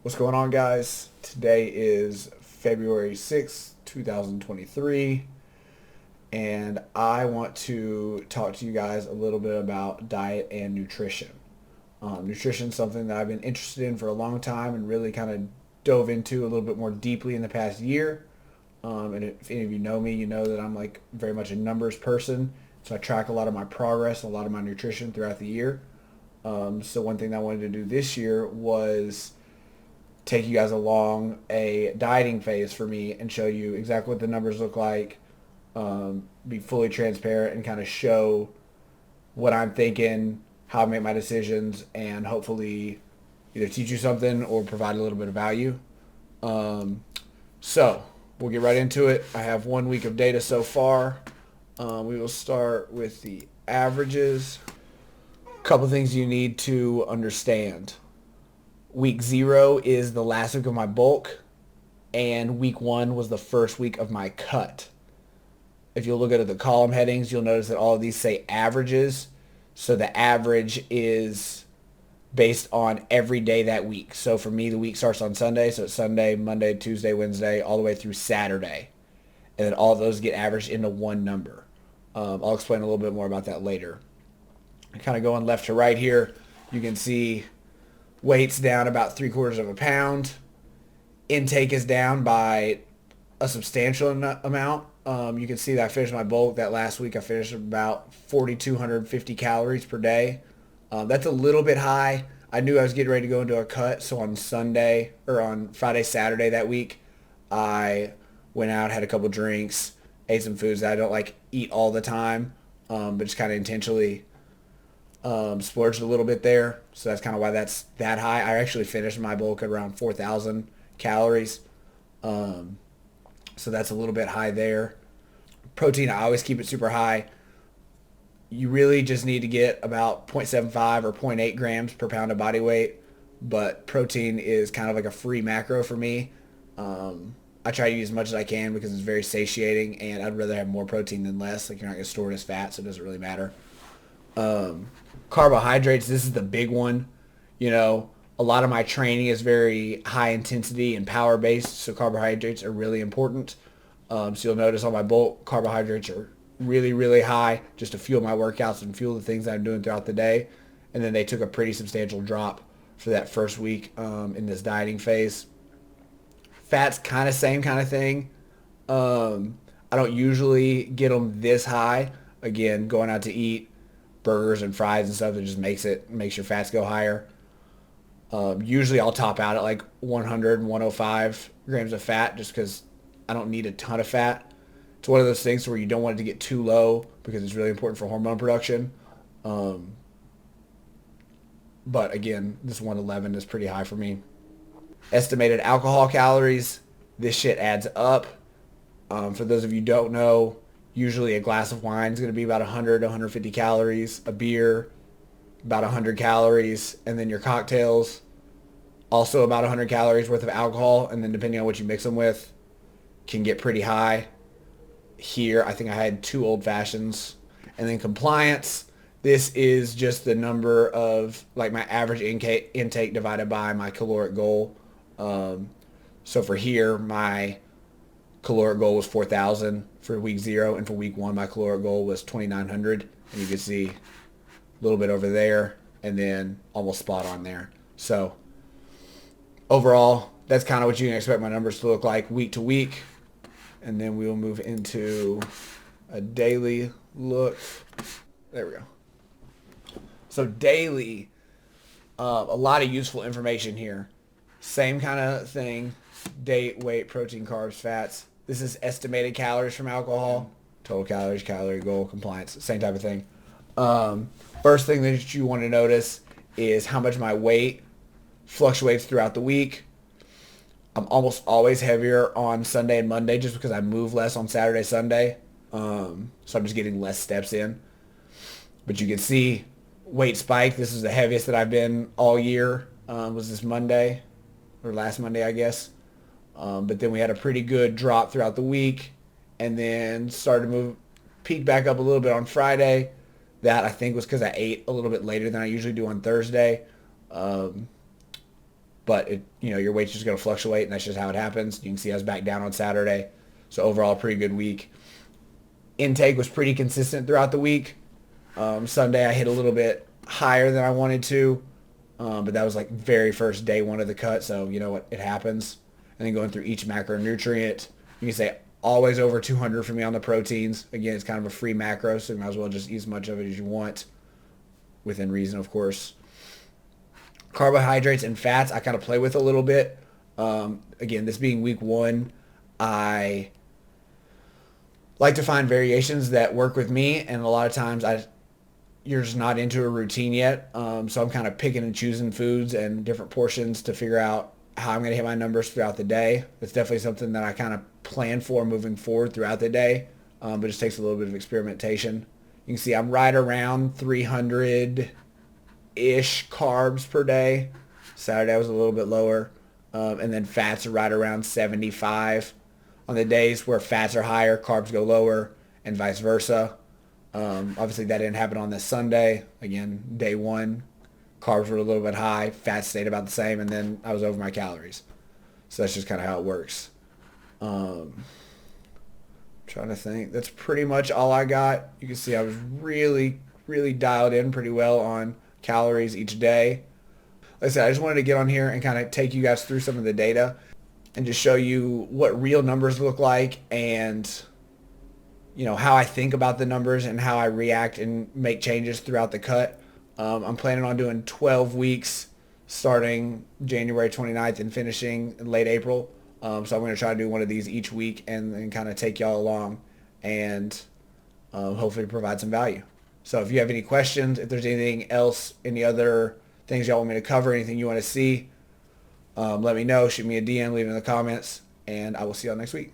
What's going on, guys? Today is February 6th, 2023, and I want to talk to you guys a little bit about diet and nutrition. Nutrition is something that I've been interested in for a long time and really kind of dove into a little bit more deeply in the past year. And if any of you know me, you know that I'm like very much a numbers person. So I track a lot of my progress, a lot of my nutrition throughout the year. So one thing that I wanted to do this year was take you guys along a dieting phase for me and show you exactly what the numbers look like, be fully transparent and kind of show what I'm thinking, how I make my decisions, and hopefully either teach you something or provide a little bit of value. So we'll get right into it. I have 1 week of data so far. We will start with the averages. A couple things you need to understand. Week 0 is the last week of my bulk, and week 1 was the first week of my cut. If you look at the column headings, you'll notice that all of these say averages. So the average is based on every day that week. So for me, the week starts on Sunday. So it's Sunday, Monday, Tuesday, Wednesday, all the way through Saturday. And then all of those get averaged into one number. I'll explain a little bit more about that later. Kind of going left to right here, you can see weight's down about 3/4 of a pound. Intake is down by a substantial amount. You can see that I finished my bulk. That last week I finished about 4,250 calories per day. That's a little bit high. I knew I was getting ready to go into a cut, so on Sunday or on Friday, Saturday that week, I went out, had a couple drinks, ate some foods that I don't like eat all the time, but just kind of intentionally splurged a little bit there. So that's kind of why that's that high. I actually finished my bulk at around 4,000 calories. So that's a little bit high there. Protein, I always keep it super high. You really just need to get about 0.75 or zero point 0.8 grams per pound of body weight. But protein is kind of like a free macro for me. I try to use as much as I can because it's very satiating, and I'd rather have more protein than less. Like, you're not going to store it as fat, so it doesn't really matter. Carbohydrates, this is the big one. You know, a lot of my training is very high intensity and power based, so carbohydrates are really important. So you'll notice on my bulk, carbohydrates are really, really high just to fuel my workouts and fuel the things that I'm doing throughout the day. And then they took a pretty substantial drop for that first week in this dieting phase. Fat's kind of same kind of thing. I don't usually get them this high. Again, going out to eat burgers and fries and stuff, that just makes your fats go higher. Usually I'll top out at like 100 and 105 grams of fat just because I don't need a ton of fat. It's one of those things where you don't want it to get too low because it's really important for hormone production. But again, this 111 is pretty high for me. Estimated alcohol calories. This shit adds up. For those of you who don't know, usually a glass of wine is going to be about 100 to 150 calories. A beer, about 100 calories. And then your cocktails, also about 100 calories worth of alcohol. And then depending on what you mix them with, can get pretty high. Here, I think I had 2 old fashions. And then compliance, this is just the number of, like, my average intake divided by my caloric goal. So for here, my caloric goal was 4,000 for week 0, and for week 1, my caloric goal was 2,900. And you can see a little bit over there, and then almost spot on there. So overall, that's kind of what you can expect my numbers to look like week to week. And then we will move into a daily look. There we go. So daily, a lot of useful information here. Same kind of thing. Date, weight, protein, carbs, fats. This is estimated calories from alcohol. Total calories, calorie goal, compliance. Same type of thing. First thing that you want to notice is how much my weight fluctuates throughout the week. I'm almost always heavier on Sunday and Monday just because I move less on Saturday, Sunday. So I'm just getting less steps in. But you can see weight spike. This is the heaviest that I've been all year. Was this Monday or last Monday, I guess. But then we had a pretty good drop throughout the week and then started to peak back up a little bit on Friday. That I think was because I ate a little bit later than I usually do on Thursday. but your weight's just going to fluctuate, and that's just how it happens. You can see I was back down on Saturday. So overall, pretty good week. Intake was pretty consistent throughout the week. Sunday, I hit a little bit higher than I wanted to, but that was like very first day one of the cut, so you know what, it happens. And then going through each macronutrient, you can say always over 200 for me on the proteins. Again, it's kind of a free macro, so you might as well just eat as much of it as you want, within reason, of course. Carbohydrates and fats, I kind of play with a little bit. Again, this being week one, I like to find variations that work with me, and a lot of times you're just not into a routine yet, so I'm kind of picking and choosing foods and different portions to figure out how I'm going to hit my numbers throughout the day. It's definitely something that I kind of plan for moving forward throughout the day, but it just takes a little bit of experimentation. You can see I'm right around 300-ish carbs per day. Saturday was a little bit lower, and then fats are right around 75. On the days where fats are higher, carbs go lower, and vice versa. Obviously, that didn't happen on this Sunday. Again, day one, carbs were a little bit high, fats stayed about the same, and then I was over my calories. So that's just kind of how it works. Trying to think. That's pretty much all I got. You can see I was really, really dialed in pretty well on calories each day. Like I said, I just wanted to get on here and kind of take you guys through some of the data and just show you what real numbers look like, and how I think about the numbers and how I react and make changes throughout the cut. I'm planning on doing 12 weeks starting January 29th and finishing in late April. So I'm going to try to do one of these each week and kind of take y'all along and hopefully provide some value. So if you have any questions, if there's anything else, any other things y'all want me to cover, anything you want to see, let me know. Shoot me a DM, leave it in the comments, and I will see y'all next week.